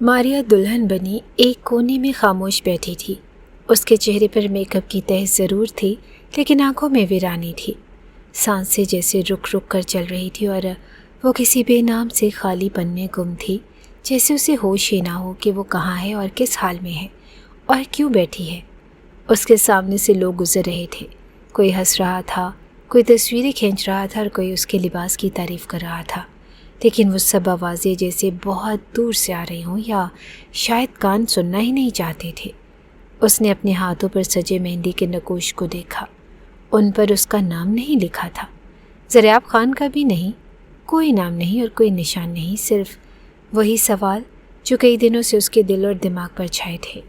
ماریا دلہن بنی ایک کونے میں خاموش بیٹھی تھی۔ اس کے چہرے پر میک اپ کی تہ ضرور تھی، لیکن آنکھوں میں ویرانی تھی۔ سانسیں جیسے رک رک کر چل رہی تھی اور وہ کسی بے نام سے خالی پن میں گم تھی، جیسے اسے ہوش ہی نہ ہو کہ وہ کہاں ہے اور کس حال میں ہے اور کیوں بیٹھی ہے۔ اس کے سامنے سے لوگ گزر رہے تھے، کوئی ہنس رہا تھا، کوئی تصویریں کھینچ رہا تھا اور کوئی اس کے لباس کی تعریف کر رہا تھا، لیکن وہ سب آوازیں جیسے بہت دور سے آ رہی ہوں یا شاید کان سننا ہی نہیں چاہتے تھے۔ اس نے اپنے ہاتھوں پر سجے مہندی کے نقوش کو دیکھا۔ ان پر اس کا نام نہیں لکھا تھا، ضریاب خان کا بھی نہیں، کوئی نام نہیں اور کوئی نشان نہیں، صرف وہی سوال جو کئی دنوں سے اس کے دل اور دماغ پر چھائے تھے۔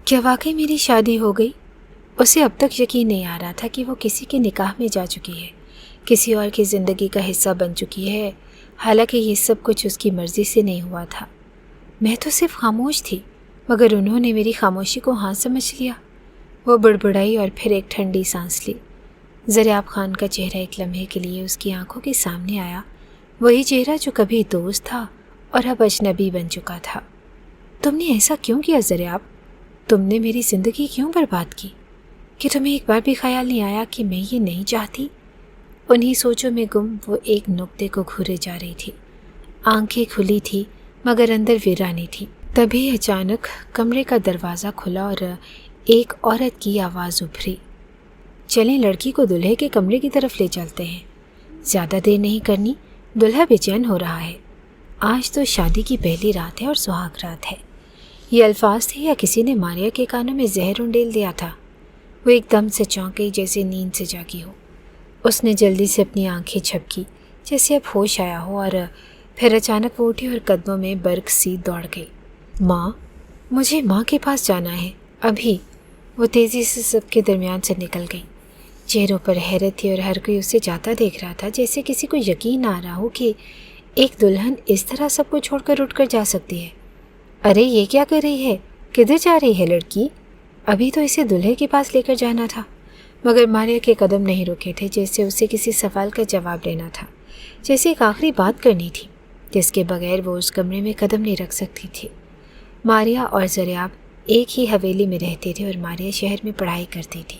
کیا واقعی میری شادی ہو گئی؟ اسے اب تک یقین نہیں آ رہا تھا کہ وہ کسی کے نکاح میں جا چکی ہے، کسی اور کی زندگی کا حصہ بن چکی ہے، حالانکہ یہ سب کچھ اس کی مرضی سے نہیں ہوا تھا۔ میں تو صرف خاموش تھی، مگر انہوں نے میری خاموشی کو ہاں سمجھ لیا۔ وہ بڑبڑائی اور پھر ایک ٹھنڈی سانس لی۔ ضریاب خان کا چہرہ ایک لمحے کے لیے اس کی آنکھوں کے سامنے آیا، وہی چہرہ جو کبھی دوست تھا اور اب اجنبی بن چکا تھا۔ تم نے ایسا کیوں کیا ضریاب؟ تم نے میری زندگی کیوں برباد کی؟ کہ تمہیں ایک بار بھی خیال نہیں آیا کہ میں یہ نہیں چاہتی؟ انہی سوچوں میں گم وہ ایک نقطے کو گھورے جا رہی تھی۔ آنکھیں کھلی تھی مگر اندر ویرانی تھی۔ تبھی اچانک کمرے کا دروازہ کھلا اور ایک عورت کی آواز ابھری، چلیں لڑکی کو دلہے کے کمرے کی طرف لے چلتے ہیں، زیادہ دیر نہیں کرنی، دلہا بے چین ہو رہا ہے، آج تو شادی کی پہلی رات ہے اور سہاگ رات ہے۔ یہ الفاظ تھے یا کسی نے ماریا کے کانوں میں زہر انڈیل دیا تھا؟ وہ ایک دم سے چونک گئی جیسے نیند سے جاگی ہو۔ اس نے جلدی سے اپنی آنکھیں جھپکی جیسے اب ہوش آیا ہو، اور پھر اچانک وہ اٹھی اور قدموں میں برق سی دوڑ گئی۔ ماں، مجھے ماں کے پاس جانا ہے، ابھی۔ وہ تیزی سے سب کے درمیان سے نکل گئی۔ چہروں پر حیرت تھی اور ہر کوئی اسے جاتا دیکھ رہا تھا، جیسے کسی کو یقین نہ آ رہا ہو کہ ایک دلہن اس طرح سب کو چھوڑ کر اٹھ کر جا سکتی ہے۔ ارے یہ کیا کر رہی ہے؟ کدھر جا رہی ہے لڑکی؟ ابھی تو اسے دلہے کے پاس لے کر جانا تھا۔ مگر ماریا کے قدم نہیں رکے تھے، جیسے اسے کسی سوال کا جواب لینا تھا، جیسے ایک آخری بات کرنی تھی جس کے بغیر وہ اس کمرے میں قدم نہیں رکھ سکتی تھی۔ ماریا اور ضریاب ایک ہی حویلی میں رہتے تھے اور ماریا شہر میں پڑھائی کرتی تھی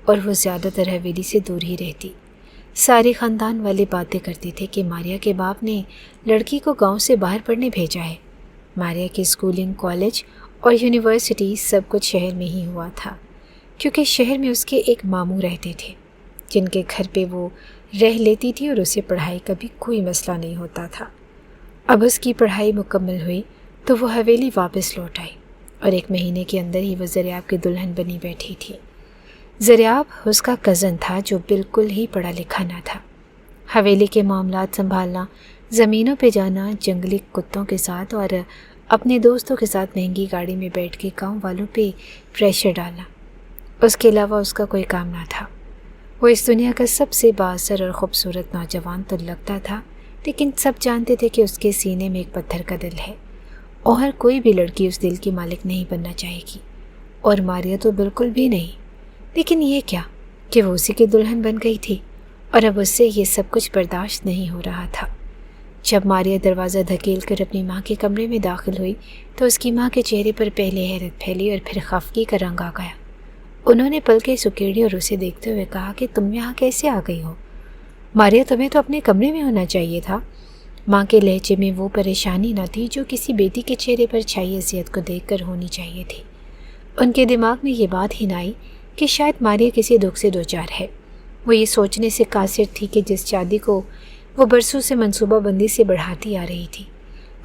اور وہ زیادہ تر حویلی سے دور ہی رہتی۔ سارے خاندان والے باتیں کرتے تھے کہ ماریا کے باپ نے لڑکی کو گاؤں سے باہر پڑھنے بھیجا ہے۔ ماریا کی اسکولنگ، کالج اور یونیورسٹی سب کچھ شہر میں ہی ہوا تھا، کیونکہ شہر میں اس کے ایک ماموں رہتے تھے جن کے گھر پہ وہ رہ لیتی تھی اور اسے پڑھائی کا بھی کوئی مسئلہ نہیں ہوتا تھا۔ اب اس کی پڑھائی مکمل ہوئی تو وہ حویلی واپس لوٹ آئی اور ایک مہینے کے اندر ہی وہ ضریاب کی دلہن بنی بیٹھی تھی۔ ضریاب اس کا کزن تھا جو بالکل ہی پڑھا لکھا نہ تھا۔ حویلی کے معاملات سنبھالنا، زمینوں پہ جانا جنگلی کتوں کے ساتھ اور اپنے دوستوں کے ساتھ مہنگی گاڑی میں بیٹھ کے گاؤں والوں پہ پریشر ڈالنا، اس کے علاوہ اس کا کوئی کام نہ تھا۔ وہ اس دنیا کا سب سے بااثر اور خوبصورت نوجوان تو لگتا تھا، لیکن سب جانتے تھے کہ اس کے سینے میں ایک پتھر کا دل ہے اور کوئی بھی لڑکی اس دل کی مالک نہیں بننا چاہے گی، اور ماریا تو بالکل بھی نہیں۔ لیکن یہ کیا کہ وہ اسی کی دلہن بن گئی تھی اور اب اس سے یہ سب کچھ برداشت نہیں ہو رہا تھا۔ جب ماریا دروازہ دھکیل کر اپنی ماں کے کمرے میں داخل ہوئی تو اس کی ماں کے چہرے پر پہلے حیرت پھیلی اور پھر خفگی کا رنگ آ گیا۔ انہوں نے پلکیں سکیڑی اور اسے دیکھتے ہوئے کہا کہ تم یہاں کیسے آ گئی ہو؟ ماریا، تمہیں تو اپنے کمرے میں ہونا چاہیے تھا۔ ماں کے لہجے میں وہ پریشانی نہ تھی جو کسی بیٹی کے چہرے پر چھائی اذیت کو دیکھ کر ہونی چاہیے تھی۔ ان کے دماغ میں یہ بات ہی نہ آئی کہ شاید ماریا کسی دکھ سے دوچار ہے۔ وہ یہ سوچنے سے قاصر تھی کہ جس شادی کو وہ برسوں سے منصوبہ بندی سے بڑھاتی آ رہی تھی،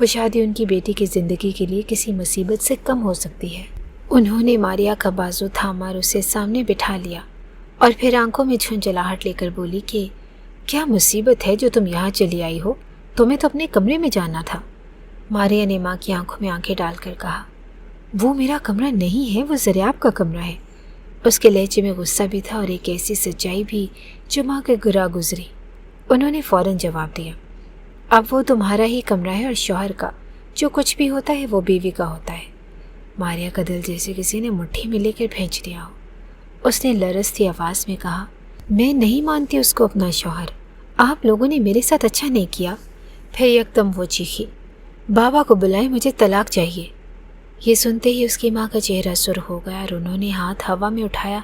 وہ شادی ان کی بیٹی کی زندگی کے لیے کسی مصیبت سے کم ہو سکتی ہے۔ انہوں نے ماریا کا بازو تھاما اور اسے سامنے بٹھا لیا اور پھر آنکھوں میں جھنجھلاہٹ لے کر بولی کہ کیا مصیبت ہے جو تم یہاں چلی آئی ہو؟ تمہیں تو اپنے کمرے میں جانا تھا۔ ماریا نے ماں کی آنکھوں میں آنکھیں ڈال کر کہا، وہ میرا کمرہ نہیں ہے، وہ ضریاب کا کمرہ ہے۔ اس کے لہجے میں غصہ بھی تھا اور ایک ایسی سچائی بھی جو ماں کے گرا گزری۔ انہوں نے فوراً جواب دیا، اب وہ تمہارا ہی کمرہ ہے اور شوہر کا جو کچھ بھی ہوتا ہے وہ بیوی کا ہوتا ہے۔ ماریا کا دل جیسے کسی نے مٹھی میں لے کر بھیج دیا ہو۔ اس نے لرزتی آواز میں کہا، میں نہیں مانتی اس کو اپنا شوہر، آپ لوگوں نے میرے ساتھ اچھا نہیں کیا۔ پھر یکدم وہ چیخی، بابا کو بلائیں، مجھے طلاق چاہیے۔ یہ سنتے ہی اس کی ماں کا چہرہ سرخ ہو گیا اور انہوں نے ہاتھ ہوا میں اٹھایا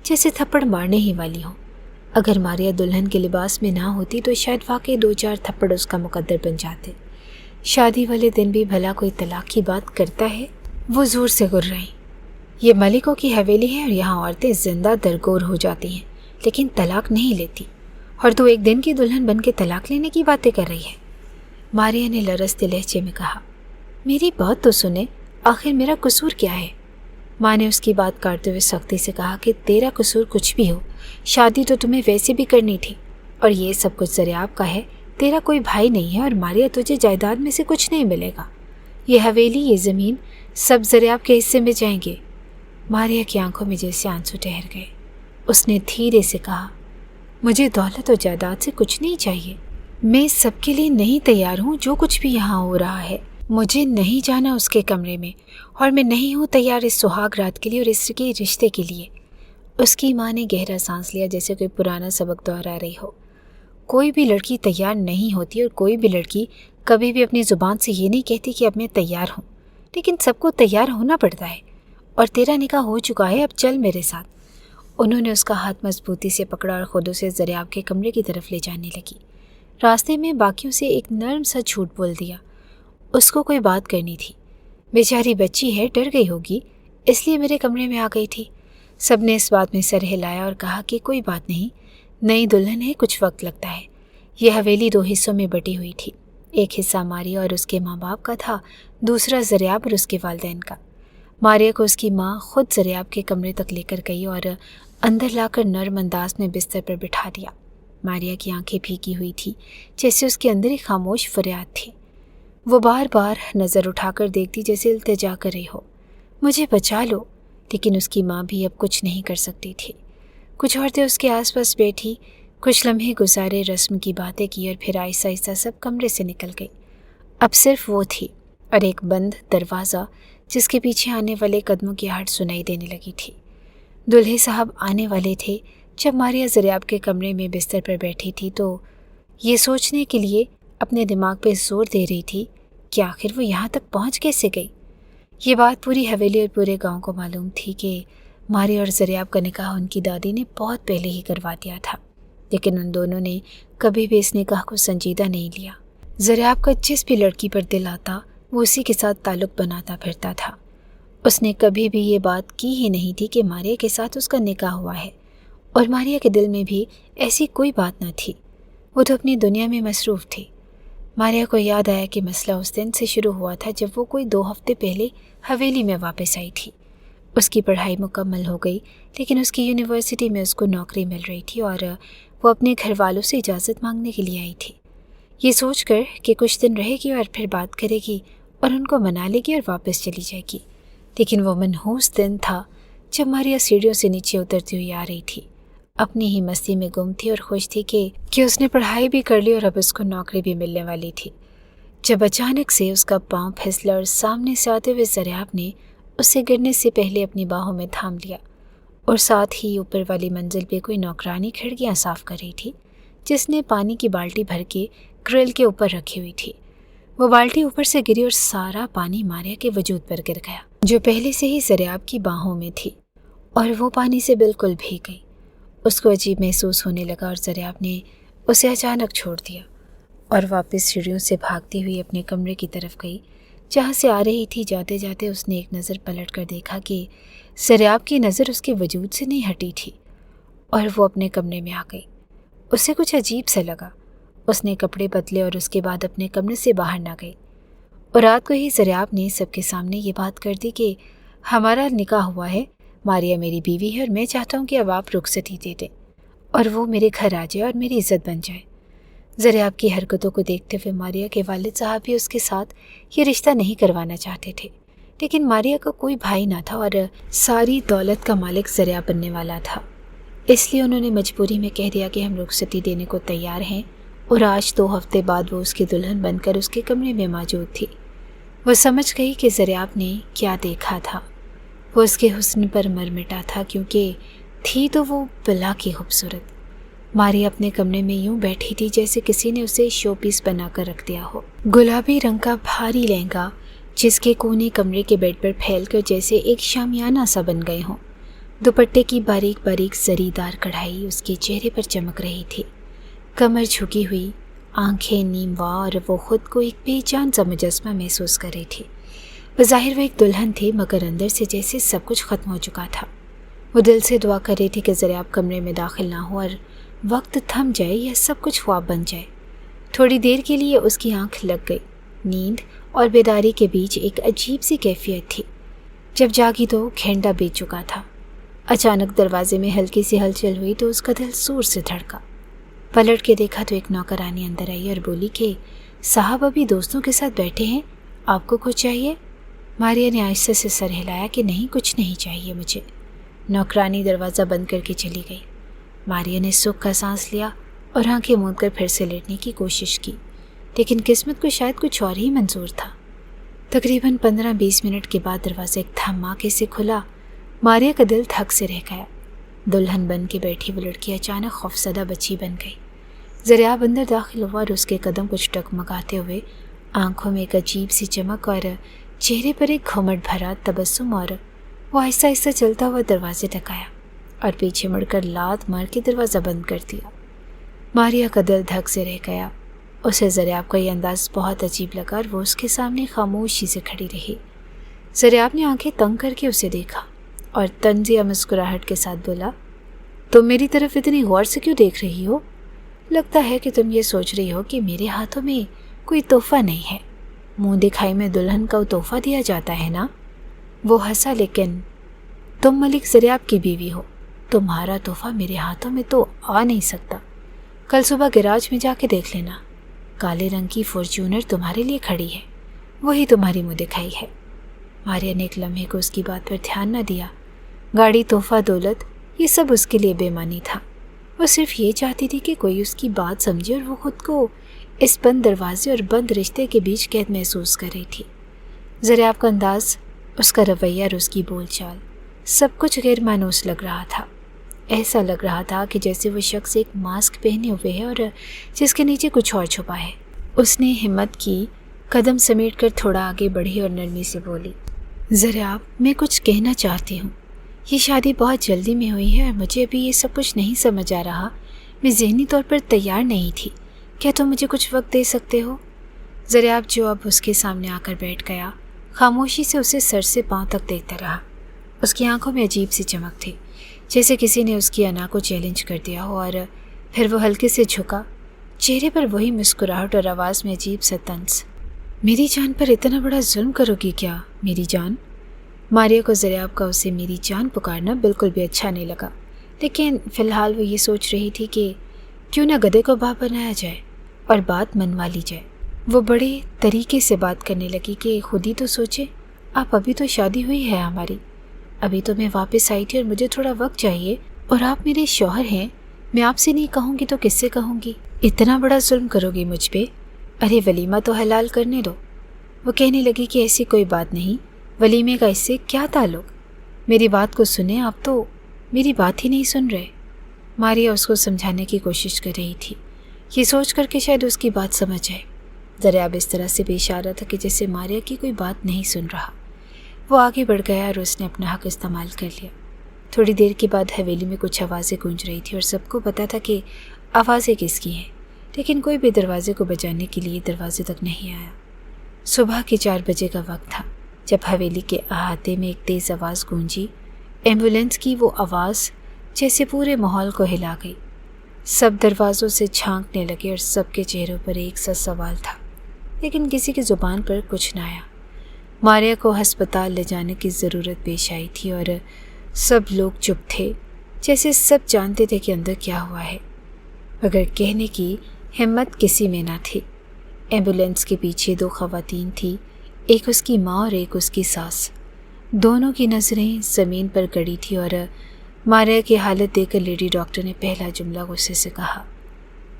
جیسے تھپڑ مارنے ہی والی ہوں۔ اگر ماریا دلہن کے لباس میں نہ ہوتی تو شاید واقعی 2-4 تھپڑ اس کا مقدر بن جاتے۔ شادی والے دن بھی بھلا کوئی طلاق کی بات کرتا ہے؟ وہ زور سے گر رہی، یہ ملکوں کی حویلی ہے اور یہاں عورتیں زندہ درگور ہو جاتی ہیں لیکن طلاق نہیں لیتی، اور تو ایک دن کی دلہن بن کے طلاق لینے کی باتیں کر رہی ہے۔ ماریا نے لرزتے لہجے میں کہا، میری بات تو سنے، آخر میرا قصور کیا ہے؟ ماں نے اس کی بات کاٹتے ہوئے سختی سے کہا کہ تیرا قصور کچھ بھی ہو، شادی تو تمہیں ویسے بھی کرنی تھی، اور یہ سب کچھ زریاب کا ہے، تیرا کوئی بھائی نہیں ہے، اور ماریا تجھے جائیداد میں سے کچھ نہیں ملے گا، یہ حویلی، یہ زمین سب زریاب کے حصے میں جائیں گے۔ ماریا کی آنکھوں میں جیسے آنسو ٹھہر گئے۔ اس نے دھیرے سے کہا، مجھے دولت اور جائیداد سے کچھ نہیں چاہیے، میں اس سب کے لیے نہیں تیار ہوں جو کچھ بھی یہاں ہو رہا ہے۔ مجھے نہیں جانا اس کے کمرے میں، اور میں نہیں ہوں تیار اس سہاگ رات کے لیے اور اس کے رشتے کے لیے۔ اس کی ماں نے گہرا سانس لیا جیسے کوئی پرانا سبق دہرا رہی ہو۔ کوئی بھی لڑکی تیار نہیں ہوتی، اور کوئی بھی لڑکی کبھی بھی اپنی زبان سے یہ نہیں کہتی کہ اب میں تیار ہوں، لیکن سب کو تیار ہونا پڑتا ہے، اور تیرا نکاح ہو چکا ہے، اب چل میرے ساتھ۔ انہوں نے اس کا ہاتھ مضبوطی سے پکڑا اور خود اسے زریاب کے کمرے کی طرف لے جانے لگی۔ راستے میں باقیوں سے ایک نرم سا جھوٹ بول دیا، اس کو کوئی بات کرنی تھی، بیچاری بچی ہے، ڈر گئی ہوگی، اس لیے میرے کمرے میں آ گئی تھی۔ سب نے اس بات میں سر ہلایا اور کہا کہ کوئی بات نہیں، نئی دلہن ہے، کچھ وقت لگتا ہے۔ یہ حویلی 2 حصوں میں بٹی ہوئی تھی، ایک حصہ ماریا اور اس کے ماں باپ کا تھا، دوسرا زریاب اور اس کے والدین کا۔ ماریا کو اس کی ماں خود زریاب کے کمرے تک لے کر گئی اور اندر لا کر نرم انداز میں بستر پر بٹھا دیا۔ ماریا کی آنکھیں بھیگی ہوئی تھی جیسے اس کے اندر ایک خاموش فریاد تھی۔ وہ بار بار نظر اٹھا کر دیکھتی جیسے التجا کر رہی ہو، مجھے بچا لو، لیکن اس کی ماں بھی اب کچھ نہیں کر سکتی تھی۔ کچھ عورتیں اس کے آس پاس بیٹھی، کچھ لمحے گزارے، رسم کی باتیں کی، اور پھر آہستہ آہستہ سب کمرے سے نکل گئی۔ اب صرف وہ تھی اور ایک بند دروازہ جس کے پیچھے آنے والے قدموں کی آہٹ سنائی دینے لگی تھی۔ دلہے صاحب آنے والے تھے۔ جب ماریا زریاب کے کمرے میں بستر پر بیٹھی تھی تو یہ سوچنے کے لیے اپنے دماغ پہ زور دے رہی تھی کہ آخر وہ یہاں تک پہنچ کیسے گئی۔ یہ بات پوری حویلی اور پورے گاؤں کو معلوم تھی کہ ماریا اور زریاب کا نکاح ان کی دادی نے بہت پہلے ہی کروا دیا تھا، لیکن ان دونوں نے کبھی بھی اس نکاح کو سنجیدہ نہیں لیا۔ زریاب کا جس بھی لڑکی پر دل آتا وہ اسی کے ساتھ تعلق بناتا پھرتا تھا۔ اس نے کبھی بھی یہ بات کی ہی نہیں تھی کہ ماریا کے ساتھ اس کا نکاح ہوا ہے، اور ماریا کے دل میں بھی ایسی کوئی بات نہ تھی، وہ تو اپنی دنیا میں مصروف تھی۔ ماریا کو یاد آیا کہ مسئلہ اس دن سے شروع ہوا تھا جب وہ کوئی 2 ہفتے پہلے حویلی میں واپس آئی تھی۔ اس کی پڑھائی مکمل ہو گئی، لیکن اس کی یونیورسٹی میں اس کو نوکری مل رہی تھی اور وہ اپنے گھر والوں سے اجازت مانگنے کے لیے آئی تھی، یہ سوچ کر کہ کچھ دن رہے گی اور پھر بات کرے گی اور ان کو منا لے گی اور واپس چلی جائے گی۔ لیکن وہ منحوس دن تھا جب ماریا سیڑھیوں سے نیچے اترتی ہوئی آ رہی تھی، اپنی ہی مستی میں گم تھی اور خوش تھی کہ اس نے پڑھائی بھی کر لی اور اب اس کو نوکری بھی ملنے والی تھی، جب اچانک سے اس کا پاؤں پھسلا اور سامنے سے آتے ہوئے زریاب نے اسے گرنے سے پہلے اپنی باہوں میں تھام لیا، اور ساتھ ہی اوپر والی منزل پہ کوئی نوکرانی کھڑکیاں صاف کر رہی تھی جس نے پانی کی بالٹی بھر کے گرل کے اوپر رکھی ہوئی تھی۔ وہ بالٹی اوپر سے گری اور سارا پانی ماریا کے وجود پر گر گیا، جو پہلے سے ہی زریاب کی باہوں میں تھی، اور وہ پانی سے بالکل بھیگ گئی۔ اس کو عجیب محسوس ہونے لگا اور زریاب نے اسے اچانک چھوڑ دیا اور واپس سیڑھیوں سے بھاگتی ہوئی اپنے کمرے کی طرف گئی جہاں سے آ رہی تھی۔ جاتے جاتے اس نے ایک نظر پلٹ کر دیکھا کہ زریاب کی نظر اس کے وجود سے نہیں ہٹی تھی، اور وہ اپنے کمرے میں آ گئی۔ اسے کچھ عجیب سا لگا۔ اس نے کپڑے بدلے اور اس کے بعد اپنے کمرے سے باہر نہ گئی، اور رات کو ہی زریاب نے سب کے سامنے یہ بات کر دی کہ ہمارا نکاح ہوا ہے، ماریا میری بیوی ہے، اور میں چاہتا ہوں کہ اب آپ رخصتی دے دیں اور وہ میرے گھر آ جائے اور میری عزت بن جائے۔ زریاب کی حرکتوں کو دیکھتے ہوئے ماریا کے والد صاحب بھی اس کے ساتھ یہ رشتہ نہیں کروانا چاہتے تھے، لیکن ماریا کا کوئی بھائی نہ تھا اور ساری دولت کا مالک زریاب بننے والا تھا، اس لیے انہوں نے مجبوری میں کہہ دیا کہ ہم رخصتی دینے کو تیار ہیں، اور آج 2 ہفتے بعد وہ اس کی دلہن بن کر اس کے کمرے میں موجود تھی۔ وہ سمجھ گئی کہ زریاب نے کیا دیکھا تھا، وہ اس کے حسن پر مر مٹا تھا، کیونکہ تھی تو وہ بلا کی خوبصورت۔ ماریا اپنے کمرے میں یوں بیٹھی تھی جیسے کسی نے اسے شو پیس بنا کر رکھ دیا ہو۔ گلابی رنگ کا بھاری لہنگا جس کے کونے کمرے کے بیڈ پر پھیل کر جیسے ایک شامیانہ سا بن گئے ہوں۔ دوپٹے کی باریک باریک زری دار کڑھائی اس کے چہرے پر چمک رہی تھی۔ کمر جھکی ہوئی، آنکھیں نیم وا، اور وہ خود کو ایک بے جان سا مجسمہ محسوس کر رہی تھی۔ بظاہر وہ ایک دلہن تھی، مگر اندر سے جیسے سب کچھ ختم ہو چکا تھا۔ وہ دل سے دعا کر رہی تھی کہ ذرا آپ کمرے میں داخل نہ ہو اور وقت تھم جائے یا سب کچھ خواب بن جائے۔ تھوڑی دیر کے لیے اس کی آنکھ لگ گئی۔ نیند اور بیداری کے بیچ ایک عجیب سی کیفیت تھی۔ جب جاگی تو گھنٹہ بیت چکا تھا۔ اچانک دروازے میں ہلکی سی ہلچل ہوئی تو اس کا دل زور سے دھڑکا۔ پلٹ کے دیکھا تو ایک نوکرانی اندر آئی اور بولی کہ صاحب ابھی دوستوں کے ساتھ بیٹھے ہیں، آپ کو کچھ چاہیے؟ ماریا نے آہستہ سے سر ہلایا کہ نہیں، کچھ نہیں چاہیے مجھے۔ نوکرانی دروازہ بند کر کے چلی گئی۔ ماریا نے سکھ کا سانس لیا اور آنکھیں موند کر پھر سے لیٹنے کی کوشش کی، لیکن قسمت کو شاید کچھ اور ہی منظور تھا۔ تقریباً 15-20 منٹ کے بعد دروازہ ایک دھماکے سے کھلا۔ ماریا کا دل تھک سے رہ گیا۔ دلہن بن کے بیٹھی وہ لڑکی اچانک خوفزدہ بچی بن گئی۔ ذریعہ اندر داخل ہوا اور اس کے قدم کچھ ٹکمگاتے ہوئے، آنکھوں میں ایک عجیب سی چمک اور چہرے پر ایک گھمٹ بھرا تبسم، اور وہ آہستہ آہستہ چلتا ہوا دروازے تک آیا اور پیچھے مڑ کر لات مار کے دروازہ بند کر دیا۔ ماریا کا دل دھک سے رہ گیا۔ اسے ذریعہ کا یہ انداز بہت عجیب لگا اور وہ اس کے سامنے خاموشی سے کھڑی رہی۔ ذریعہ نے آنکھیں تنگ کر کے اسے دیکھا اور طنزیہ مسکراہٹ کے ساتھ بولا، تم میری طرف اتنی غور سے کیوں دیکھ رہی ہو؟ لگتا ہے کہ تم یہ سوچ رہی ہو کہ میرے ہاتھوں میں کوئی تحفہ نہیں ہے۔ منہ دکھائی میں دلہن کا تحفہ دیا جاتا ہے نا؟ وہ ہنسا، لیکن تم ملک ذریعہ کی بیوی ہو، تمہارا تحفہ میرے ہاتھوں میں تو آ نہیں سکتا۔ کل صبح گیراج میں جا کے دیکھ لینا، کالے رنگ کی فارچونر تمہارے لیے کھڑی ہے، وہی تمہاری منہ دکھائی ہے۔ ماریا نے ایک لمحے کو اس کی بات پر دھیان نہ دیا۔ گاڑی، تحفہ، دولت، یہ سب اس کے لیے بے معنی تھا۔ وہ صرف یہ چاہتی تھی کہ کوئی اس کی بات سمجھے، اور وہ خود کو اس بند دروازے اور بند رشتے کے بیچ قید محسوس کر رہی تھی۔ ذریعہ کا انداز، اس کا رویہ اور اس کی بول چال، سب کچھ غیر مانوس لگ رہا تھا۔ ایسا لگ رہا تھا کہ جیسے وہ شخص ایک ماسک پہنے ہوئے ہے اور جس کے نیچے کچھ اور چھپا ہے۔ اس نے ہمت کی، قدم سمیٹ کر تھوڑا آگے بڑھی اور نرمی سے بولی، ذریعہ میں کچھ کہنا چاہتی ہوں۔ یہ شادی بہت جلدی میں ہوئی ہے اور مجھے ابھی یہ سب کچھ نہیں سمجھ آ رہا، میں ذہنی طور پر تیار نہیں تھی۔ کیا تم مجھے کچھ وقت دے سکتے ہو؟ ذریعہ جو اب اس کے سامنے آ کر بیٹھ گیا، خاموشی سے اسے سر سے پاؤں تک دیکھتا رہا۔ اس کی آنکھوں میں عجیب سی چمک تھی، جیسے کسی نے اس کی انا کو چیلنج کر دیا ہو، اور پھر وہ ہلکے سے جھکا، چہرے پر وہی مسکراہٹ اور آواز میں عجیب سا طنز، میری جان پر اتنا بڑا ظلم کرو گی کیا میری جان؟ ماریا کو ذریعہ کا اسے میری جان پکارنا بالکل بھی اچھا نہیں لگا، لیکن فی الحال وہ یہ سوچ رہی تھی کہ کیوں نہ گدھے کو باپ بنایا جائے اور بات منوا لی جائے۔ وہ بڑے طریقے سے بات کرنے لگی کہ خود ہی تو سوچے، آپ ابھی تو شادی ہوئی ہے ہماری، ابھی تو میں واپس آئی تھی اور مجھے تھوڑا وقت چاہیے، اور آپ میرے شوہر ہیں، میں آپ سے نہیں کہوں گی تو کس سے کہوں گی؟ اتنا بڑا ظلم کرو گی مجھ پہ؟ ارے ولیمہ تو حلال کرنے دو۔ وہ کہنے لگی کہ ایسی کوئی بات نہیں، ولیمے کا اس سے کیا تعلق؟ میری بات کو سنیں، آپ تو میری بات ہی نہیں سن رہے۔ ماریا اس کو سمجھانے کی کوشش کر رہی تھی، یہ سوچ کر کہ شاید اس کی بات سمجھ جائے۔ ذریعہ اس طرح سے پیش آ رہا تھا کہ جیسے ماریا کی کوئی بات نہیں سن رہا۔ وہ آگے بڑھ گیا اور اس نے اپنا حق استعمال کر لیا۔ تھوڑی دیر کے بعد حویلی میں کچھ آوازیں گونج رہی تھی اور سب کو پتہ تھا کہ آوازیں کس کی ہیں، لیکن کوئی بھی دروازے کو بجانے کے لیے دروازے تک نہیں آیا۔ صبح کے 4 بجے کا وقت تھا جب حویلی کے احاطے میں ایک تیز آواز گونجی، ایمبولینس کی وہ آواز جیسے پورے ماحول کو ہلا گئی۔ سب دروازوں سے جھانکنے لگے اور سب کے چہروں پر ایک سا سوال تھا، لیکن کسی کی زبان پر کچھ نہ آیا۔ ماریا کو ہسپتال لے جانے کی ضرورت پیش آئی تھی اور سب لوگ چپ تھے، جیسے سب جانتے تھے کہ اندر کیا ہوا ہے، مگر کہنے کی ہمت کسی میں نہ تھی۔ ایمبولینس کے پیچھے 2 خواتین تھیں، ایک اس کی ماں اور ایک اس کی ساس۔ دونوں کی نظریں زمین پر گڑی تھی اور ماریا کی حالت دیکھ کر لیڈی ڈاکٹر نے پہلا جملہ غصے سے کہا،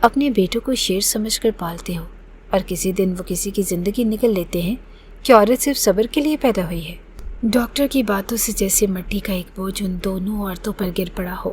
اپنے بیٹوں کو شیر سمجھ کر پالتے ہو اور کسی دن وہ کسی کی زندگی نکل لیتے ہیں کہ عورت صرف صبر کے لیے پیدا ہوئی ہے۔ ڈاکٹر کی باتوں سے جیسے مٹی کا ایک بوجھ ان دونوں عورتوں پر گر پڑا ہو۔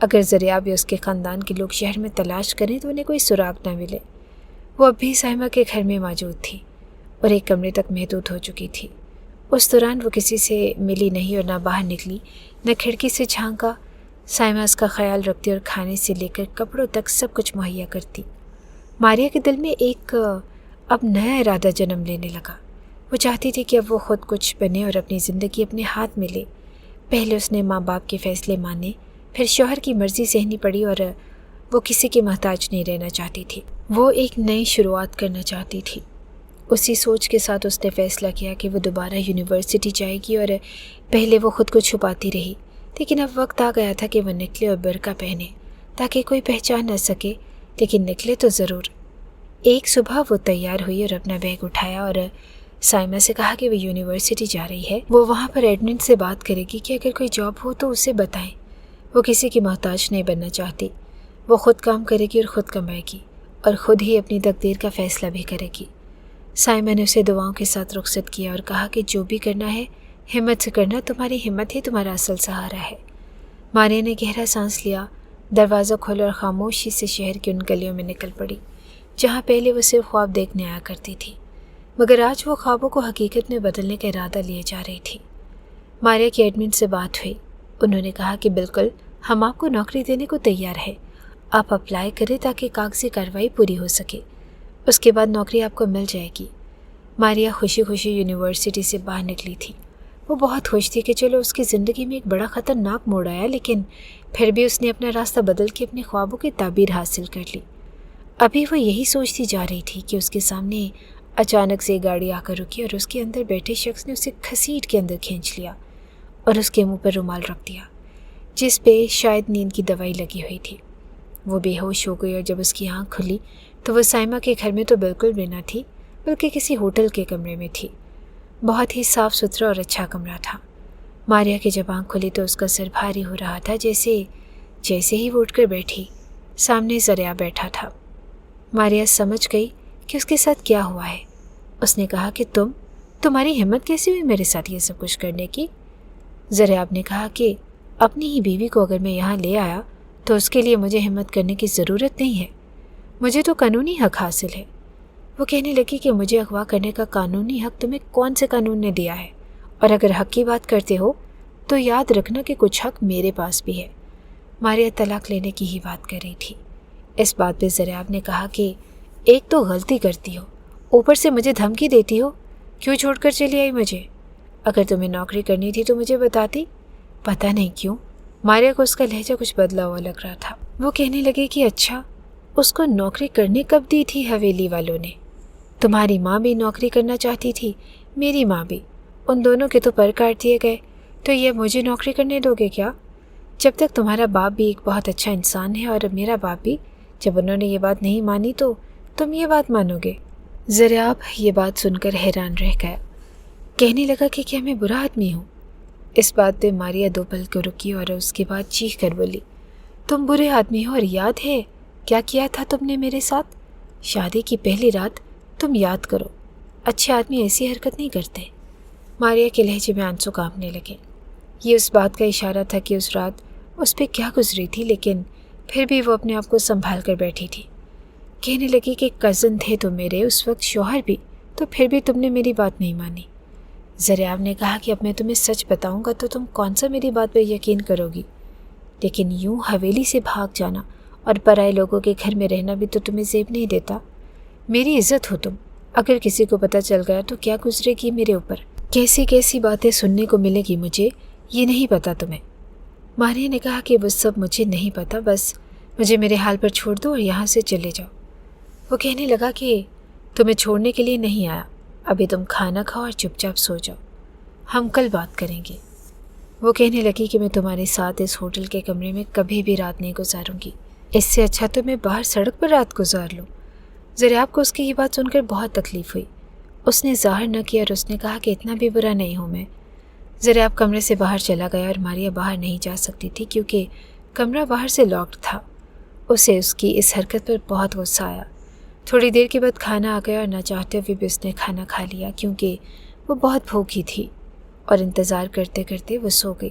اگر ذریعہ اس کے خاندان کے لوگ شہر میں تلاش کریں تو انہیں کوئی سراغ نہ ملے۔ وہ اب بھی سائمہ کے گھر میں موجود تھی اور ایک کمرے تک محدود ہو چکی تھی۔ اس دوران وہ کسی سے ملی نہیں اور نہ باہر نکلی، نہ کھڑکی سے جھانکا۔ سائمہ اس کا خیال رکھتی اور کھانے سے لے کر کپڑوں تک سب کچھ مہیا کرتی۔ ماریا کے دل میں ایک اب نیا ارادہ جنم لینے لگا۔ وہ چاہتی تھی کہ اب وہ خود کچھ بنے اور اپنی زندگی اپنے ہاتھ میں لے۔ پہلے اس نے ماں باپ کے فیصلے مانے، پھر شوہر کی مرضی سہنی پڑی اور وہ کسی کے محتاج نہیں رہنا چاہتی تھی۔ وہ ایک نئی شروعات کرنا چاہتی تھی۔ اسی سوچ کے ساتھ اس نے فیصلہ کیا کہ وہ دوبارہ یونیورسٹی جائے گی، اور پہلے وہ خود کو چھپاتی رہی، لیکن اب وقت آ گیا تھا کہ وہ نکلے اور برقع پہنے تاکہ کوئی پہچان نہ سکے، لیکن نکلے تو ضرور۔ ایک صبح وہ تیار ہوئی اور اپنا بیگ اٹھایا اور سائمہ سے کہا کہ وہ یونیورسٹی جا رہی ہے، وہ وہاں پر ایڈمن سے بات کرے گی کہ اگر کوئی جاب ہو تو اسے بتائیں۔ وہ کسی کی محتاج نہیں بننا چاہتی، وہ خود کام کرے گی اور خود کمائے گی اور خود ہی اپنی تقدیر کا فیصلہ بھی کرے گی۔ سائمہ نے اسے دعاؤں کے ساتھ رخصت کیا اور کہا کہ جو بھی کرنا ہے ہمت سے کرنا، تمہاری ہمت ہی تمہارا اصل سہارا ہے۔ ماریا نے گہرا سانس لیا، دروازہ کھولا اور خاموشی سے شہر کی ان گلیوں میں نکل پڑی جہاں پہلے وہ صرف خواب دیکھنے آیا کرتی تھی، مگر آج وہ خوابوں کو حقیقت میں بدلنے کا ارادہ لیے جا رہی تھی۔ ماریا کی ایڈمن سے بات ہوئی، انہوں نے کہا کہ بالکل ہم آپ کو نوکری دینے کو تیار ہے، آپ اپلائی کریں تاکہ کاغذی کارروائی پوری ہو سکے، اس کے بعد نوکری آپ کو مل جائے گی۔ ماریا خوشی خوشی یونیورسٹی سے باہر نکلی تھی۔ وہ بہت خوش تھی کہ چلو اس کی زندگی میں ایک بڑا خطرناک موڑ آیا، لیکن پھر بھی اس نے اپنا راستہ بدل کے اپنے خوابوں کی تعبیر حاصل کر لی۔ ابھی وہ یہی سوچتی جا رہی تھی کہ اس کے سامنے اچانک سے گاڑی آ کر رکی اور اس کے اندر بیٹھے شخص نے اسے گھسیٹ کے اندر کھینچ لیا اور اس کے منہ پر رومال رکھ دیا جس پہ شاید نیند کی دوائی لگی ہوئی تھی۔ وہ بے ہوش ہو گئی اور جب اس کی آنکھ کھلی تو وہ سائمہ کے گھر میں تو بالکل بھی نہ تھی، بلکہ کسی ہوٹل کے کمرے میں تھی۔ بہت ہی صاف ستھرا اور اچھا کمرہ تھا۔ ماریا کی جب آنکھ کھلی تو اس کا سر بھاری ہو رہا تھا۔ جیسے ہی وہ اٹھ کر بیٹھی، سامنے ذریعہ بیٹھا تھا۔ ماریا سمجھ گئی کہ اس کے ساتھ کیا ہوا ہے۔ اس نے کہا کہ تمہاری ہمت کیسی ہوئی میرے ساتھ یہ سب کچھ کرنے کی؟ ذریعہ نے کہا کہ اپنی ہی بیوی کو اگر میں یہاں لے آیا تو اس کے لیے مجھے ہمت کرنے کی ضرورت نہیں ہے، مجھے تو قانونی حق حاصل ہے۔ وہ کہنے لگی کہ مجھے اغوا کرنے کا قانونی حق تمہیں کون سے قانون نے دیا ہے؟ اور اگر حق کی بات کرتے ہو تو یاد رکھنا کہ کچھ حق میرے پاس بھی ہے۔ ماریا طلاق لینے کی ہی بات کر رہی تھی۔ اس بات پہ ذریعہ نے کہا کہ ایک تو غلطی کرتی ہو، اوپر سے مجھے دھمکی دیتی ہو، کیوں چھوڑ کر چلی آئی مجھے؟ اگر تمہیں نوکری کرنی تھی تو مجھے بتاتی۔ پتہ نہیں کیوں ماریا کو اس کا لہجہ کچھ بدلا ہوا لگ رہا تھا۔ وہ کہنے لگی کہ اچھا، اس کو نوکری کرنے کب دی تھی حویلی والوں نے؟ تمہاری ماں بھی نوکری کرنا چاہتی تھی، میری ماں بھی، ان دونوں کے تو پر کاٹ دیے گئے، تو یہ مجھے نوکری کرنے دو گے کیا؟ جب تک تمہارا باپ بھی ایک بہت اچھا انسان ہے اور میرا باپ بھی، جب انہوں نے یہ بات نہیں مانی تو تم یہ بات مانو گے؟ ذریعہ یہ بات سن کر حیران رہ گیا، کہنے لگا کہ کیا میں برا آدمی ہوں؟ اس بات پہ ماریا دو پل کو رکی اور اس کے بعد چیخ کر بولی، تم برے آدمی ہو، اور یاد ہے کیا کیا تھا تم نے میرے ساتھ؟ شادی کی پہلی رات تم یاد کرو، اچھے آدمی ایسی حرکت نہیں کرتے۔ ماریا کے لہجے میں آنسو کانپنے لگے۔ یہ اس بات کا اشارہ تھا کہ اس رات اس پہ کیا گزری تھی، لیکن پھر بھی وہ اپنے آپ کو سنبھال کر بیٹھی تھی۔ کہنے لگی کہ کزن تھے تو میرے اس وقت شوہر بھی، تو پھر بھی تم نے میری بات نہیں مانی۔ ذریعہ نے کہا کہ اب میں تمہیں سچ بتاؤں گا تو تم کون سا میری بات پہ یقین کرو گی، لیکن یوں حویلی سے بھاگ جانا اور پرائے لوگوں کے گھر میں رہنا بھی تو تمہیں زیب نہیں دیتا۔ میری عزت ہو تم، اگر کسی کو پتہ چل گیا تو کیا گزرے گی میرے اوپر، کیسی کیسی باتیں سننے کو ملے گی مجھے، یہ نہیں پتا تمہیں۔ ماریا نے کہا کہ وہ سب مجھے نہیں پتا، بس مجھے میرے حال پر چھوڑ دو اور یہاں سے چلے جاؤ۔ وہ کہنے لگا کہ تمہیں چھوڑنے کے لیے نہیں آیا، ابھی تم کھانا کھاؤ اور چپ چاپ سو جاؤ، ہم کل بات کریں گے۔ وہ کہنے لگی کہ میں تمہارے ساتھ اس ہوٹل کے کمرے میں کبھی بھی رات نہیں گزاروں گی، اس سے اچھا تو میں باہر سڑک پر رات گزار لوں۔ ذریعہ کو اس کی یہ بات سن کر بہت تکلیف ہوئی۔ اس نے ظاہر نہ کیا اور اس نے کہا کہ اتنا بھی برا نہیں ہوں میں۔ ذریعہ کمرے سے باہر چلا گیا اور ماریا باہر نہیں جا سکتی تھی کیونکہ کمرہ باہر سے لاکڈ تھا۔ اسے اس کی اس حرکت پر بہت غصہ آیا۔ تھوڑی دیر کے بعد کھانا آ گیا اور نہ چاہتے ہوئے بھی اس نے کھانا کھا لیا کیونکہ وہ بہت بھوکی تھی، اور انتظار کرتے کرتے وہ سو گئی۔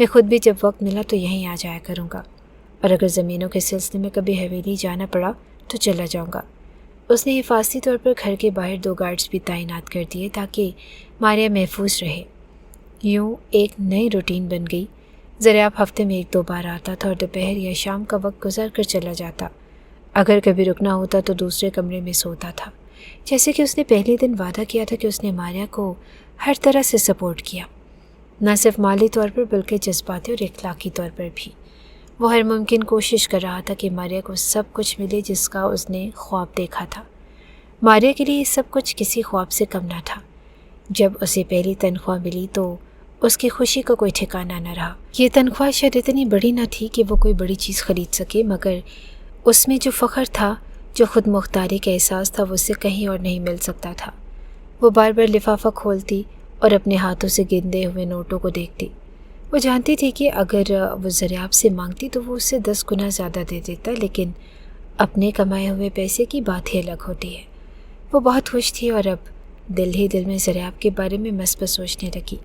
میں خود بھی جب وقت ملا تو یہیں آ جایا کروں گا، اور اگر زمینوں کے سلسلے میں کبھی حویلی جانا پڑا تو چلا جاؤں گا۔ اس نے حفاظتی طور پر گھر کے باہر 2 گارڈز بھی تعینات کر دیے تاکہ ماریا محفوظ رہے۔ یوں ایک نئی روٹین بن گئی۔ ضریاب ہفتے میں 1-2 بار آتا تھا اور دوپہر یا شام کا وقت گزار کر چلا جاتا۔ اگر کبھی رکنا ہوتا تو دوسرے کمرے میں سوتا تھا، جیسے کہ اس نے پہلے دن وعدہ کیا تھا کہ اس نے ماریا کو ہر طرح سے سپورٹ کیا، نہ صرف مالی طور پر بلکہ جذباتی اور اخلاقی طور پر بھی۔ وہ ہر ممکن کوشش کر رہا تھا کہ ماریا کو سب کچھ ملے جس کا اس نے خواب دیکھا تھا۔ ماریا کے لیے یہ سب کچھ کسی خواب سے کم نہ تھا۔ جب اسے پہلی تنخواہ ملی تو اس کی خوشی کا کوئی ٹھکانہ نہ رہا۔ یہ تنخواہ شاید اتنی بڑی نہ تھی کہ وہ کوئی بڑی چیز خرید سکے، مگر اس میں جو فخر تھا، جو خود مختاری کا احساس تھا، وہ اسے کہیں اور نہیں مل سکتا تھا۔ وہ بار بار لفافہ کھولتی اور اپنے ہاتھوں سے گندے ہوئے نوٹوں کو دیکھتی۔ وہ جانتی تھی کہ اگر وہ ضریاب سے مانگتی تو وہ اسے 10 گنا زیادہ دے دیتا، لیکن اپنے کمائے ہوئے پیسے کی بات ہی الگ ہوتی ہے۔ وہ بہت خوش تھی اور اب دل ہی دل میں ضریاب کے بارے میں مثبت سوچنے لگی۔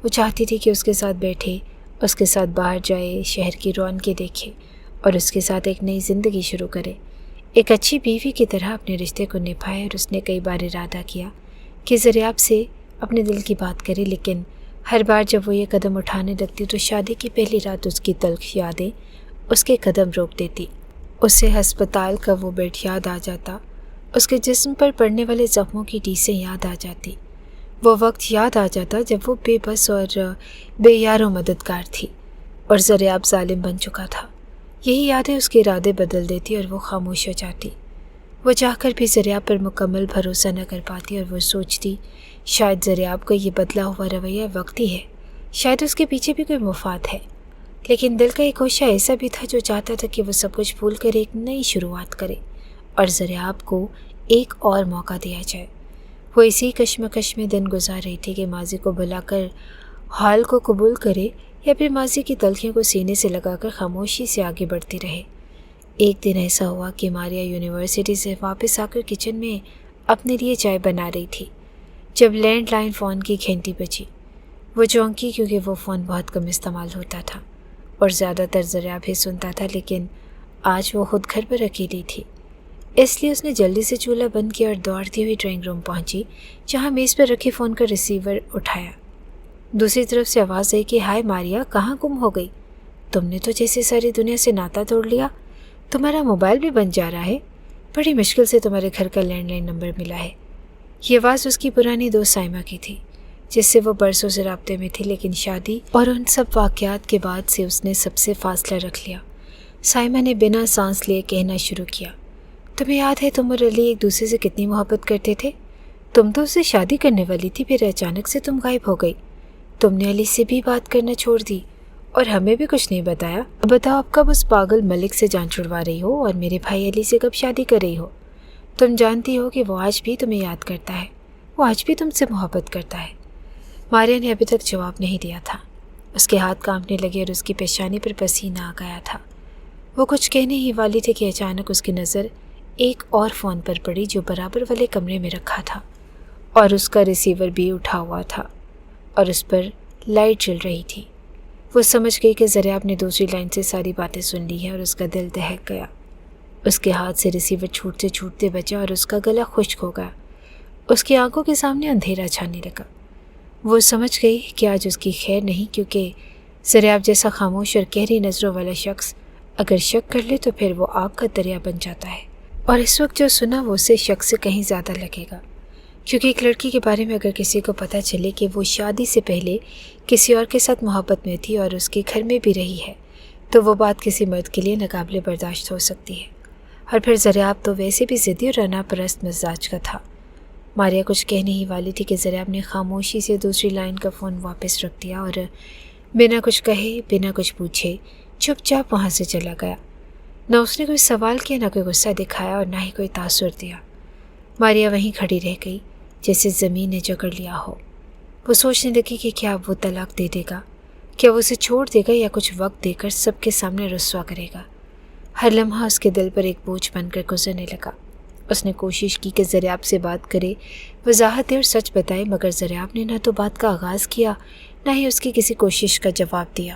وہ چاہتی تھی کہ اس کے ساتھ بیٹھے، اس کے ساتھ باہر جائے، شہر کی رونقیں دیکھے اور اس کے ساتھ ایک نئی زندگی شروع کرے، ایک اچھی بیوی کی طرح اپنے رشتے کو نبھائے۔ اور اس نے کئی بار ارادہ کیا کہ ضریاب سے اپنے دل کی بات کرے، لیکن ہر بار جب وہ یہ قدم اٹھانے لگتی تو شادی کی پہلی رات اس کی تلخ یادیں اس کے قدم روک دیتی۔ اسے ہسپتال کا وہ بیڈ یاد آ جاتا، اس کے جسم پر پڑنے والے زخموں کی ٹیسیں یاد آ جاتی، وہ وقت یاد آ جاتا جب وہ بے بس اور بے یار و مددگار تھی اور ضریاب ظالم بن چکا تھا۔ یہی یادیں اس کے ارادے بدل دیتی اور وہ خاموش ہو جاتی۔ وہ چاہ کر بھی ضریاب پر مکمل بھروسہ نہ کر پاتی اور وہ سوچتی شاید ضریاب کا یہ بدلا ہوا رویہ وقتی ہے، شاید اس کے پیچھے بھی کوئی مفاد ہے۔ لیکن دل کا ایک گوشہ ایسا بھی تھا جو چاہتا تھا کہ وہ سب کچھ بھول کر ایک نئی شروعات کرے اور ضریاب کو ایک اور موقع دیا جائے۔ وہ اسی کشمکش میں دن گزار رہی تھی کہ ماضی کو بھلا کر حال کو قبول کرے یا پھر ماضی کی تلخیوں کو سینے سے لگا کر خاموشی سے آگے بڑھتی رہے۔ ایک دن ایسا ہوا کہ ماریا یونیورسٹی سے واپس آ کر کچن میں اپنے لیے چائے بنا رہی تھی جب لینڈ لائن فون کی گھنٹی بجی۔ وہ چونکی کیونکہ وہ فون بہت کم استعمال ہوتا تھا اور زیادہ تر ضریاب ہی سنتا تھا، لیکن آج وہ خود گھر پر اکیلی تھی، اس لیے اس نے جلدی سے چولہا بند کیا اور دوڑتی ہوئی ڈرائنگ روم پہنچی، جہاں میز پر رکھے فون کا ریسیور اٹھایا۔ دوسری طرف سے آواز آئی کہ ہائے ماریا، کہاں گم ہو گئی؟ تم نے تو جیسے ساری دنیا سے ناتا توڑ لیا، تمہارا موبائل بھی بند جا رہا ہے، بڑی مشکل سے تمہارے گھر کا لینڈ لائن نمبر ملا ہے۔ یہ آواز اس کی پرانی دوست سائمہ کی تھی، جس سے وہ برسوں سے رابطے میں تھی، لیکن شادی اور ان سب واقعات کے بعد سے اس نے سب سے فاصلہ رکھ لیا۔ سائمہ نے بنا سانس لیے کہنا شروع کیا، تمہیں یاد ہے تم اور علی ایک دوسرے سے کتنی محبت کرتے تھے؟ تم تو اس سے شادی کرنے والی تھی، پھر اچانک سے تم غائب ہو گئی۔ تم نے علی سے بھی بات کرنا چھوڑ دی اور ہمیں بھی کچھ نہیں بتایا۔ اب بتاؤ اب کب اس پاگل ملک سے جان چھڑوا رہی ہو اور میرے بھائی علی سے کب شادی کر رہی ہو؟ تم جانتی ہو کہ وہ آج بھی تمہیں یاد کرتا ہے، وہ آج بھی تم سے محبت کرتا ہے۔ ماریا نے ابھی تک جواب نہیں دیا تھا۔ اس کے ہاتھ کانپنے لگے اور اس کی پیشانی پر پسینہ آ گیا تھا۔ وہ کچھ کہنے ہی والی تھی کہ اچانک اس کی نظر ایک اور فون پر پڑی جو برابر والے کمرے میں رکھا تھا اور اس کا ریسیور بھی اٹھا ہوا تھا اور اس پر لائٹ جل رہی تھی۔ وہ سمجھ گئی کہ ضریاب نے دوسری لائن سے ساری باتیں سن لی ہیں اور اس کا دل دہک گیا۔ اس کے ہاتھ سے ریسیور چھوٹتے چھوٹتے بچا اور اس کا گلا خشک ہو گیا۔ اس کی آنکھوں کے سامنے اندھیرا چھانے لگا۔ وہ سمجھ گئی کہ آج اس کی خیر نہیں، کیونکہ ضریاب جیسا خاموش اور گہری نظروں والا شخص اگر شک کر لے تو پھر وہ آگ کا دریا بن جاتا ہے، اور اس وقت جو سنا وہ اسے شک سے کہیں زیادہ لگے گا، کیونکہ ایک لڑکی کے بارے میں اگر کسی کو پتہ چلے کہ وہ شادی سے پہلے کسی اور کے ساتھ محبت میں تھی اور اس کے گھر میں بھی رہی ہے تو وہ بات کسی مرد کے لیے ناقابل برداشت ہو سکتی ہے، اور پھر ضریاب تو ویسے بھی ضدی اور انا پرست مزاج کا تھا۔ ماریا کچھ کہنے ہی والی تھی کہ ضریاب نے خاموشی سے دوسری لائن کا فون واپس رکھ دیا اور بنا کچھ کہے بنا کچھ پوچھے چپ چاپ وہاں سے چلا گیا۔ نہ اس نے کوئی سوال کیا، نہ کوئی غصہ دکھایا اور نہ ہی کوئی تاثر دیا۔ ماریا وہیں کھڑی رہ گئی جیسے زمین نے جکڑ لیا ہو۔ وہ سوچنے لگی کہ کیا وہ طلاق دے دے گا، کیا وہ اسے چھوڑ دے گا یا کچھ وقت دے کر سب کے سامنے رسوا کرے گا۔ ہر لمحہ اس کے دل پر ایک بوجھ بن کر گزرنے لگا۔ اس نے کوشش کی کہ ضریاب سے بات کرے، وضاحت دے اور سچ بتائے، مگر ضریاب نے نہ تو بات کا آغاز کیا نہ ہی اس کی کسی کوشش کا جواب دیا۔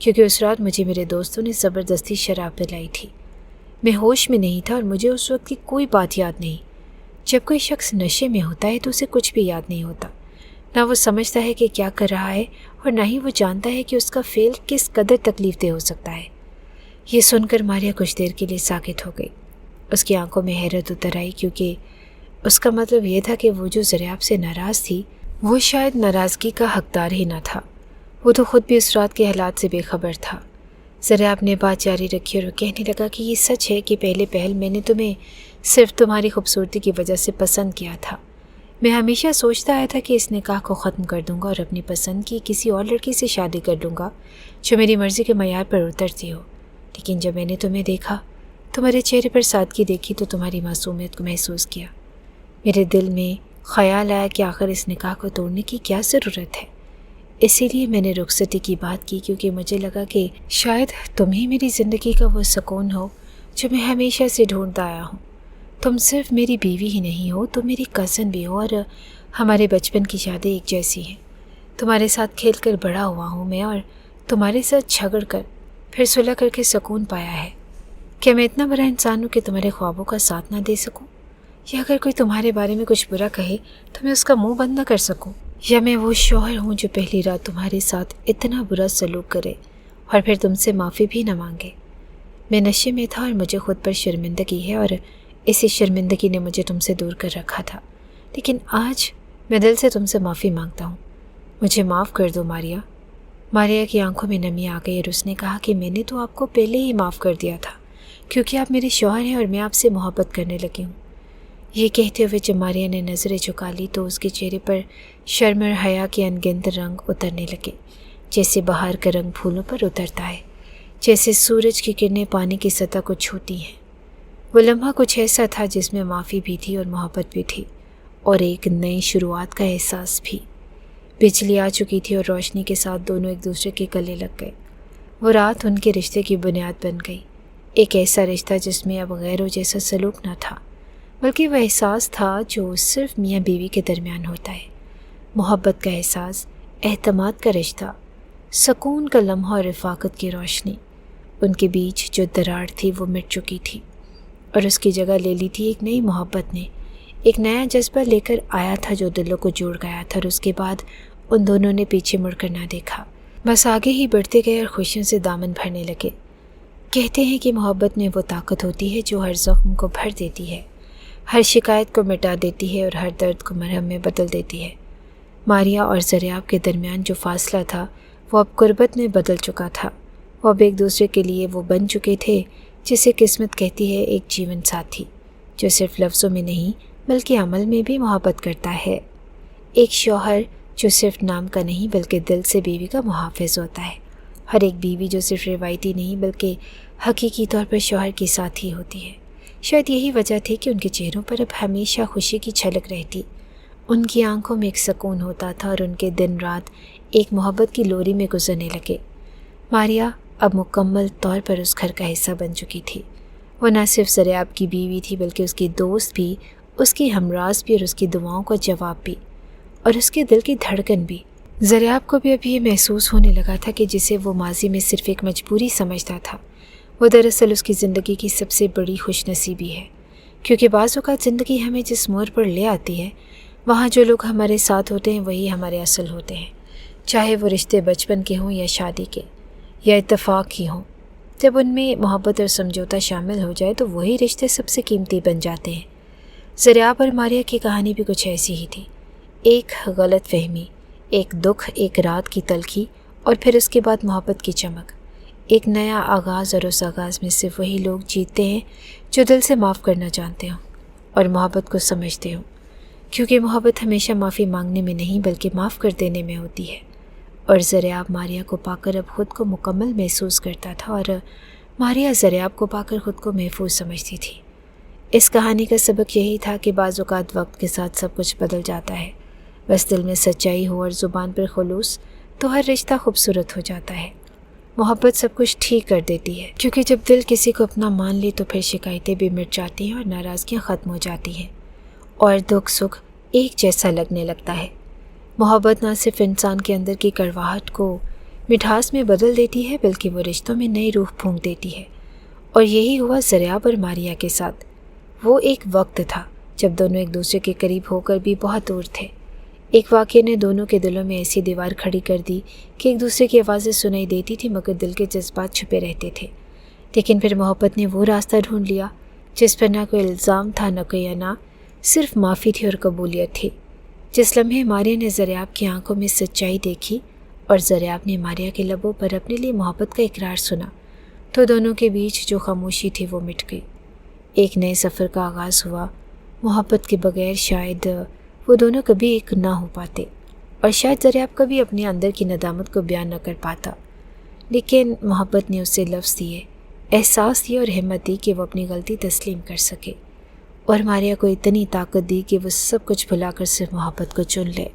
کیونکہ اس رات مجھے میرے دوستوں نے زبردستی شراب پلائی تھی۔ میں ہوش میں نہیں تھا اور مجھے اس وقت کی کوئی بات یاد نہیں۔ جب کوئی شخص نشے میں ہوتا ہے تو اسے کچھ بھی یاد نہیں ہوتا، نہ وہ سمجھتا ہے کہ کیا کر رہا ہے اور نہ ہی وہ جانتا ہے کہ اس کا فعل کس قدر تکلیف دہ ہو سکتا ہے۔ یہ سن کر ماریا کچھ دیر کے لیے ساکت ہو گئی۔ اس کی آنکھوں میں حیرت اتر آئی، کیونکہ اس کا مطلب یہ تھا کہ وہ جو ذریاب سے ناراض تھی وہ شاید ناراضگی کا حقدار ہی نہ تھا۔ وہ تو خود بھی اس رات کے حالات سے بے خبر تھا۔ ذریاب نے بات جاری رکھی اور وہ کہنے لگا کہ یہ سچ ہے کہ پہلے پہل میں نے تمہیں صرف تمہاری خوبصورتی کی وجہ سے پسند کیا تھا۔ میں ہمیشہ سوچتا آیا تھا کہ اس نکاح کو ختم کر دوں گا اور اپنی پسند کی کسی اور لڑکی سے شادی کر لوں گا جو میری مرضی کے معیار پر اترتی ہو، لیکن جب میں نے تمہیں دیکھا، تمہارے چہرے پر سادگی دیکھی تو تمہاری معصومیت کو محسوس کیا۔ میرے دل میں خیال آیا کہ آخر اس نکاح کو توڑنے کی کیا ضرورت ہے۔ اسی لیے میں نے رخصتی کی بات کی، کیونکہ مجھے لگا کہ شاید تم ہی میری زندگی کا وہ سکون ہو جو میں ہمیشہ سے ڈھونڈتا آیا ہوں۔ تم صرف میری بیوی ہی نہیں ہو، تم میری کزن بھی ہو اور ہمارے بچپن کی یادیں ایک جیسی ہیں۔ تمہارے ساتھ کھیل کر بڑا ہوا ہوں میں، اور تمہارے ساتھ جھگڑ کر پھر صلح کر کے سکون پایا ہے۔ کیا میں اتنا بڑا انسان ہوں کہ تمہارے خوابوں کا ساتھ نہ دے سکوں؟ یا اگر کوئی تمہارے بارے میں کچھ برا کہے تو میں اس کا منہ بند نہ کر سکوں؟ یا میں وہ شوہر ہوں جو پہلی رات تمہارے ساتھ اتنا برا سلوک کرے اور پھر تم سے معافی بھی نہ مانگے؟ میں نشے میں تھا اور مجھے خود پر شرمندگی ہے، اور اسی شرمندگی نے مجھے تم سے دور کر رکھا تھا، لیکن آج میں دل سے تم سے معافی مانگتا ہوں۔ مجھے معاف کر دو ماریا۔ ماریا کی آنکھوں میں نمی آ گئی اور اس نے کہا کہ میں نے تو آپ کو پہلے ہی معاف کر دیا تھا، کیونکہ آپ میرے شوہر ہیں اور میں آپ سے محبت کرنے لگی ہوں۔ یہ کہتے ہوئے جب ماریا نے نظریں جھکا لی تو اس کے چہرے پر شرم اور حیا کے انگنت رنگ اترنے لگے، جیسے بہار کا رنگ پھولوں پر اترتا ہے، جیسے سورج کی کرنیں پانی کی سطح کو چھوتی ہیں۔ وہ لمحہ کچھ ایسا تھا جس میں معافی بھی تھی اور محبت بھی تھی، اور ایک نئی شروعات کا احساس بھی۔ بجلی آ چکی تھی اور روشنی کے ساتھ دونوں ایک دوسرے کے گلے لگ گئے۔ وہ رات ان کے رشتے کی بنیاد بن گئی، ایک ایسا رشتہ جس میں اب غیروں جیسا سلوک نہ تھا، بلکہ وہ احساس تھا جو صرف میاں بیوی کے درمیان ہوتا ہے، محبت کا احساس، اعتماد کا رشتہ، سکون کا لمحہ اور رفاقت کی روشنی۔ ان کے بیچ جو دراڑ تھی وہ مٹ چکی تھی اور اس کی جگہ لے لی تھی ایک نئی محبت نے، ایک نیا جذبہ لے کر آیا تھا جو دلوں کو جوڑ گیا تھا، اور اس کے بعد ان دونوں نے پیچھے مڑ کر نہ دیکھا، بس آگے ہی بڑھتے گئے اور خوشیوں سے دامن بھرنے لگے۔ کہتے ہیں کہ محبت میں وہ طاقت ہوتی ہے جو ہر زخم کو بھر دیتی ہے، ہر شکایت کو مٹا دیتی ہے اور ہر درد کو مرہم میں بدل دیتی ہے۔ ماریا اور ذریاب کے درمیان جو فاصلہ تھا وہ اب قربت میں بدل چکا تھا۔ وہ اب ایک دوسرے کے لیے وہ بن چکے تھے جسے قسمت کہتی ہے ایک جیون ساتھی، جو صرف لفظوں میں نہیں بلکہ عمل میں بھی محبت کرتا ہے، ایک شوہر جو صرف نام کا نہیں بلکہ دل سے بیوی کا محافظ ہوتا ہے، ہر ایک بیوی جو صرف روایتی نہیں بلکہ حقیقی طور پر شوہر کی ساتھی ہوتی ہے۔ شاید یہی وجہ تھی کہ ان کے چہروں پر اب ہمیشہ خوشی کی جھلک رہتی، ان کی آنکھوں میں ایک سکون ہوتا تھا اور ان کے دن رات ایک محبت کی لوری میں گزرنے لگے۔ ماریا اب مکمل طور پر اس گھر کا حصہ بن چکی تھی۔ وہ نہ صرف ذریاب کی بیوی تھی بلکہ اس کی دوست بھی، اس کی ہمراز بھی اور اس کی دعاؤں کا جواب بھی، اور اس کے دل کی دھڑکن بھی۔ ذریاب کو بھی اب یہ محسوس ہونے لگا تھا کہ جسے وہ ماضی میں صرف ایک مجبوری سمجھتا تھا، وہ دراصل اس کی زندگی کی سب سے بڑی خوش نصیبی ہے، کیونکہ بعض اوقات زندگی ہمیں جس موڑ پر لے آتی ہے وہاں جو لوگ ہمارے ساتھ ہوتے ہیں وہی ہمارے اصل ہوتے ہیں، چاہے وہ رشتے بچپن کے ہوں یا شادی کے یا اتفاق ہی ہوں۔ جب ان میں محبت اور سمجھوتا شامل ہو جائے تو وہی رشتے سب سے قیمتی بن جاتے ہیں۔ ذریاب اور ماریا کی کہانی بھی کچھ ایسی ہی تھی، ایک غلط فہمی، ایک دکھ، ایک رات کی تلخی اور پھر اس کے بعد محبت کی چمک، ایک نیا آغاز، اور اس آغاز میں صرف وہی لوگ جیتتے ہیں جو دل سے معاف کرنا جانتے ہوں اور محبت کو سمجھتے ہوں، کیونکہ محبت ہمیشہ معافی مانگنے میں نہیں بلکہ معاف کر دینے میں ہوتی ہے۔ اور ذریاب ماریا کو پا کر اب خود کو مکمل محسوس کرتا تھا اور ماریا ذریاب کو پا کر خود کو محفوظ سمجھتی تھی۔ اس کہانی کا سبق یہی تھا کہ بعض اوقات وقت کے ساتھ سب کچھ بدل جاتا ہے، بس دل میں سچائی ہو اور زبان پر خلوص تو ہر رشتہ خوبصورت ہو جاتا ہے۔ محبت سب کچھ ٹھیک کر دیتی ہے، کیونکہ جب دل کسی کو اپنا مان لے تو پھر شکایتیں بھی مٹ جاتی ہیں اور ناراضگیاں ختم ہو جاتی ہیں اور دکھ سکھ ایک جیسا لگنے لگتا ہے۔ محبت نہ صرف انسان کے اندر کی کڑواہٹ کو مٹھاس میں بدل دیتی ہے بلکہ وہ رشتوں میں نئی روح پھونک دیتی ہے۔ اور یہی ہوا زریاب اور ماریا کے ساتھ۔ وہ ایک وقت تھا جب دونوں ایک دوسرے کے قریب ہو کر بھی بہت دور تھے۔ ایک واقعے نے دونوں کے دلوں میں ایسی دیوار کھڑی کر دی کہ ایک دوسرے کی آوازیں سنائی دیتی تھی مگر دل کے جذبات چھپے رہتے تھے۔ لیکن پھر محبت نے وہ راستہ ڈھونڈ لیا جس پر نہ کوئی الزام تھا نہ کوئی انا، صرف معافی تھی اور قبولیت تھی۔ جس لمحے ماریا نے زریاب کی آنکھوں میں سچائی دیکھی اور زریاب نے ماریا کے لبوں پر اپنے لیے محبت کا اقرار سنا تو دونوں کے بیچ جو خاموشی تھی وہ مٹ گئی۔ ایک نئے سفر کا آغاز ہوا۔ محبت کے بغیر شاید وہ دونوں کبھی ایک نہ ہو پاتے اور شاید زریاب کبھی اپنے اندر کی ندامت کو بیان نہ کر پاتا، لیکن محبت نے اسے لفظ دیے، احساس دیے اور ہمت دی کہ وہ اپنی غلطی تسلیم کر سکے، اور ماریا کو اتنی طاقت دی کہ وہ سب کچھ بھلا کر صرف محبت کو چن لے۔